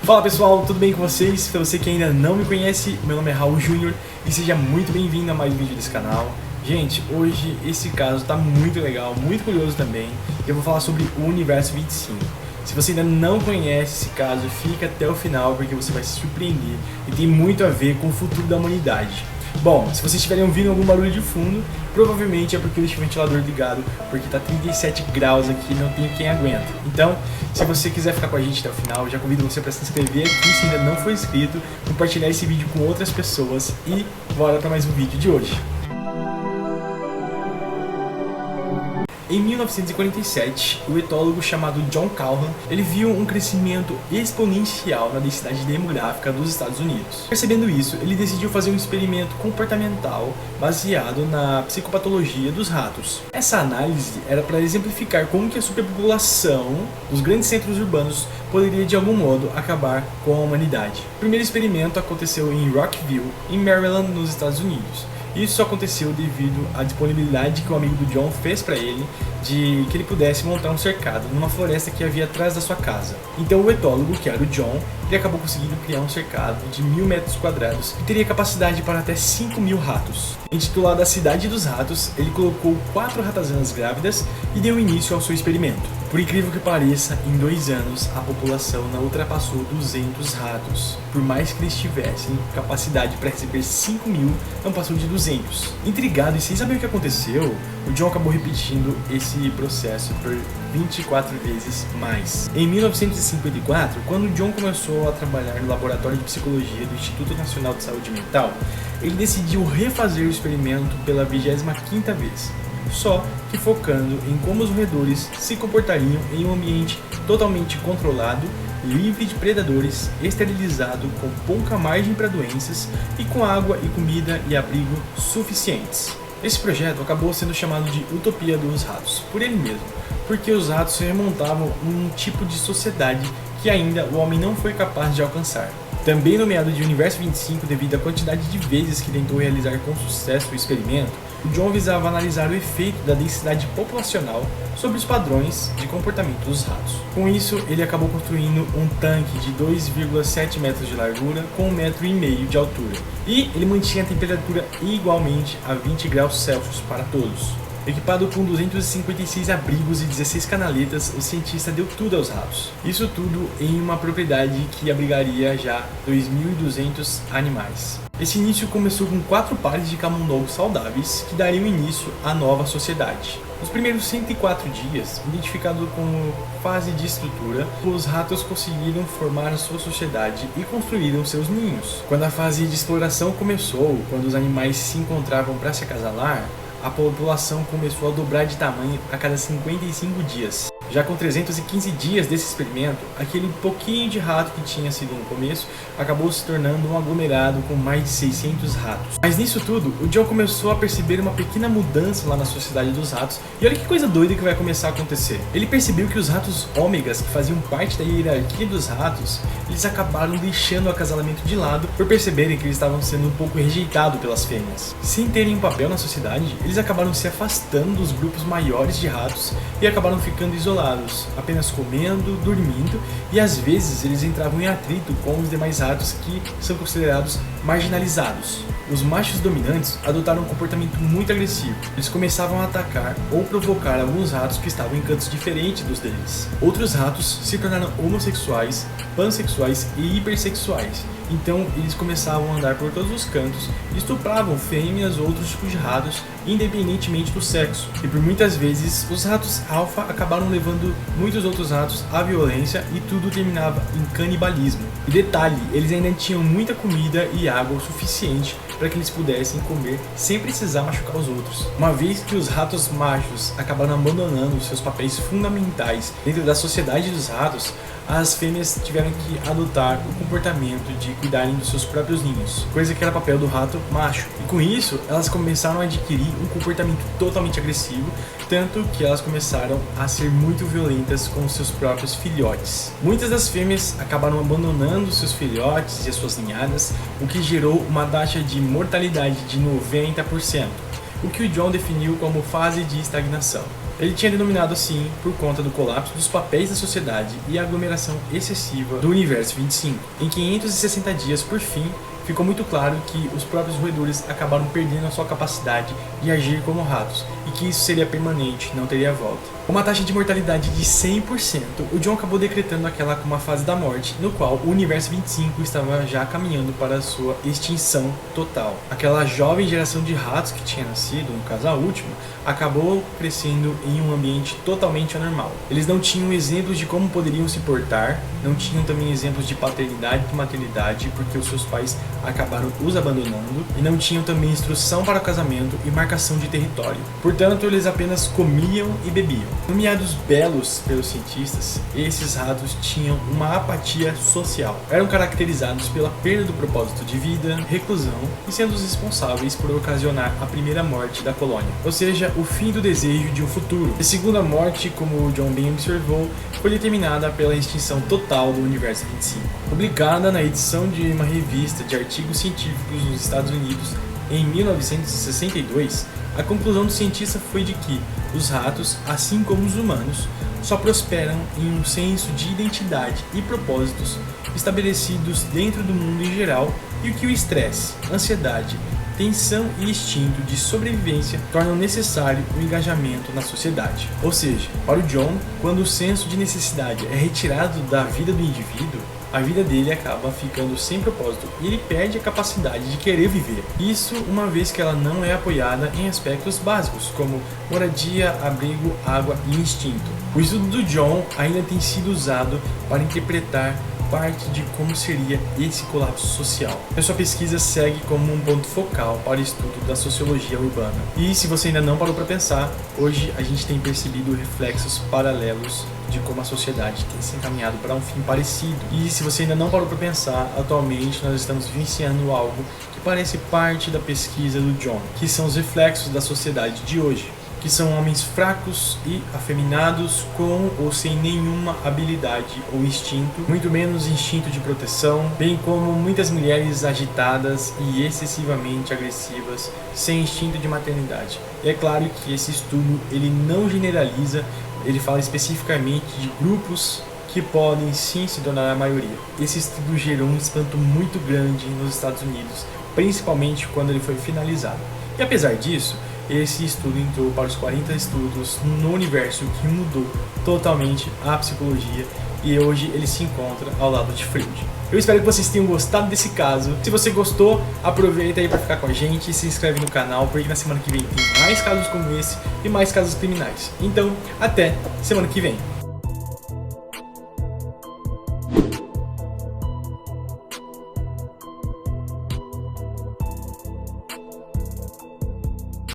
Fala pessoal, tudo bem com vocês? Para você que ainda não me conhece, meu nome é Raul Júnior e seja muito bem-vindo a mais um vídeo desse canal. Gente, hoje esse caso tá muito legal, muito curioso também. Eu vou falar sobre o Universo 25. Se você ainda não conhece esse caso, fica até o final porque você vai se surpreender e tem muito a ver com o futuro da humanidade. Bom, se vocês estiverem ouvindo algum barulho de fundo, provavelmente é porque eu deixei o ventilador ligado, porque tá 37 graus aqui e não tem quem aguenta. Então, se você quiser ficar com a gente até o final, já convido você para se inscrever aqui se ainda não for inscrito, compartilhar esse vídeo com outras pessoas e bora para mais um vídeo de hoje. Em 1947, o etólogo chamado John Calhoun, ele viu um crescimento exponencial na densidade demográfica dos Estados Unidos. Percebendo isso, ele decidiu fazer um experimento comportamental baseado na psicopatologia dos ratos. Essa análise era para exemplificar como que a superpopulação dos grandes centros urbanos poderia de algum modo acabar com a humanidade. O primeiro experimento aconteceu em Rockville, em Maryland, nos Estados Unidos. Isso aconteceu devido à disponibilidade que o amigo do John fez para ele de que ele pudesse montar um cercado numa floresta que havia atrás da sua casa. Então o etólogo, que era o John, ele acabou conseguindo criar um cercado de 1000 metros quadrados que teria capacidade para até 5.000 ratos. Intitulado A Cidade dos Ratos, ele colocou 4 ratazanas grávidas e deu início ao seu experimento. Por incrível que pareça, em 2 anos a população não ultrapassou 200 ratos. Por mais que eles tivessem capacidade para receber 5.000, não passou de 200. Intrigado e sem saber o que aconteceu, o John acabou repetindo esse processo por 24 vezes mais. Em 1954, quando o John começou a trabalhar no laboratório de psicologia do Instituto Nacional de Saúde Mental, ele decidiu refazer o experimento pela 25ª vez. Só que focando em como os roedores se comportariam em um ambiente totalmente controlado, livre de predadores, esterilizado, com pouca margem para doenças e com água e comida e abrigo suficientes. Esse projeto acabou sendo chamado de Utopia dos Ratos, por ele mesmo, porque os ratos se remontavam a um tipo de sociedade que ainda o homem não foi capaz de alcançar. Também nomeado de Universo 25 devido à quantidade de vezes que tentou realizar com sucesso o experimento, o John visava analisar o efeito da densidade populacional sobre os padrões de comportamento dos ratos. Com isso, ele acabou construindo um tanque de 2,7 metros de largura com 1,5 metro de altura. E ele mantinha a temperatura igualmente a 20 graus Celsius para todos. Equipado com 256 abrigos e 16 canaletas, o cientista deu tudo aos ratos. Isso tudo em uma propriedade que abrigaria já 2.200 animais. Esse início começou com 4 pares de camundongos saudáveis que dariam início à nova sociedade. Nos primeiros 104 dias, identificado como fase de estrutura, os ratos conseguiram formar a sua sociedade e construíram seus ninhos. Quando a fase de exploração começou, quando os animais se encontravam para se acasalar, a população começou a dobrar de tamanho a cada 55 dias. Já com 315 dias desse experimento, aquele pouquinho de rato que tinha sido no começo acabou se tornando um aglomerado com mais de 600 ratos. Mas nisso tudo, o John começou a perceber uma pequena mudança lá na sociedade dos ratos, e olha que coisa doida que vai começar a acontecer. Ele percebeu que os ratos ômegas, que faziam parte da hierarquia dos ratos, eles acabaram deixando o acasalamento de lado por perceberem que eles estavam sendo um pouco rejeitados pelas fêmeas. Sem terem um papel na sociedade, eles acabaram se afastando dos grupos maiores de ratos e acabaram ficando isolados, apenas comendo, dormindo, e às vezes eles entravam em atrito com os demais ratos que são considerados marginalizados. Os machos dominantes adotaram um comportamento muito agressivo. Eles começavam a atacar ou provocar alguns ratos que estavam em cantos diferentes dos deles. Outros ratos se tornaram homossexuais, pansexuais e hipersexuais. Então eles começavam a andar por todos os cantos e estupravam fêmeas ou outros tipos de ratos, independentemente do sexo. E por muitas vezes os ratos alfa acabaram levando muitos outros ratos à violência e tudo terminava em canibalismo. E detalhe, eles ainda tinham muita comida e água o suficiente para que eles pudessem comer sem precisar machucar os outros. Uma vez que os ratos machos acabaram abandonando seus papéis fundamentais dentro da sociedade dos ratos, as fêmeas tiveram que adotar o comportamento de cuidarem dos seus próprios ninhos, coisa que era papel do rato macho. E com isso, elas começaram a adquirir um comportamento totalmente agressivo, tanto que elas começaram a ser muito violentas com seus próprios filhotes. Muitas das fêmeas acabaram abandonando seus filhotes e as suas ninhadas, o que gerou uma taxa de mortalidade de 90%, o que o John definiu como fase de estagnação. Ele tinha denominado assim por conta do colapso dos papéis da sociedade e a aglomeração excessiva do Universo 25. Em 560 dias, por fim, ficou muito claro que os próprios roedores acabaram perdendo a sua capacidade de agir como ratos, e que isso seria permanente, não teria volta. Com uma taxa de mortalidade de 100%, o John acabou decretando aquela como a fase da morte, no qual o Universo 25 estava já caminhando para a sua extinção total. Aquela jovem geração de ratos que tinha nascido, no caso a última, acabou crescendo em um ambiente totalmente anormal. Eles não tinham exemplos de como poderiam se portar, não tinham também exemplos de paternidade e maternidade, porque os seus pais acabaram os abandonando, e não tinham também instrução para o casamento e marcação de território. Portanto, eles apenas comiam e bebiam. Nomeados belos pelos cientistas, esses ratos tinham uma apatia social. Eram caracterizados pela perda do propósito de vida, reclusão e sendo os responsáveis por ocasionar a primeira morte da colônia, ou seja, o fim do desejo de um futuro. A segunda morte, como o John bem observou, foi determinada pela extinção total do Universo 25. Publicada na edição de uma revista de artigos científicos nos Estados Unidos em 1962, a conclusão do cientista foi de que os ratos, assim como os humanos, só prosperam em um senso de identidade e propósitos estabelecidos dentro do mundo em geral, e que o estresse, ansiedade, tensão e instinto de sobrevivência tornam necessário o engajamento na sociedade. Ou seja, para o John, quando o senso de necessidade é retirado da vida do indivíduo, a vida dele acaba ficando sem propósito e ele perde a capacidade de querer viver. Isso uma vez que ela não é apoiada em aspectos básicos, como moradia, abrigo, água e instinto. O estudo do John ainda tem sido usado para interpretar parte de como seria esse colapso social. A sua pesquisa segue como um ponto focal para o estudo da sociologia urbana. E se você ainda não parou para pensar, hoje a gente tem percebido reflexos paralelos de como a sociedade tem se encaminhado para um fim parecido. E se você ainda não parou para pensar, atualmente nós estamos vivenciando algo que parece parte da pesquisa do John, que são os reflexos da sociedade de hoje, que são homens fracos e afeminados, com ou sem nenhuma habilidade ou instinto, muito menos instinto de proteção, bem como muitas mulheres agitadas e excessivamente agressivas, sem instinto de maternidade. E é claro que esse estudo ele não generaliza, ele fala especificamente de grupos que podem sim se tornar a maioria. Esse estudo gerou um espanto muito grande nos Estados Unidos, principalmente quando ele foi finalizado. E apesar disso, esse estudo entrou para os 40 estudos no universo, que mudou totalmente a psicologia, e hoje ele se encontra ao lado de Freud. Eu espero que vocês tenham gostado desse caso. Se você gostou, aproveita aí para ficar com a gente e se inscreve no canal, porque na semana que vem tem mais casos como esse e mais casos criminais. Então, até semana que vem.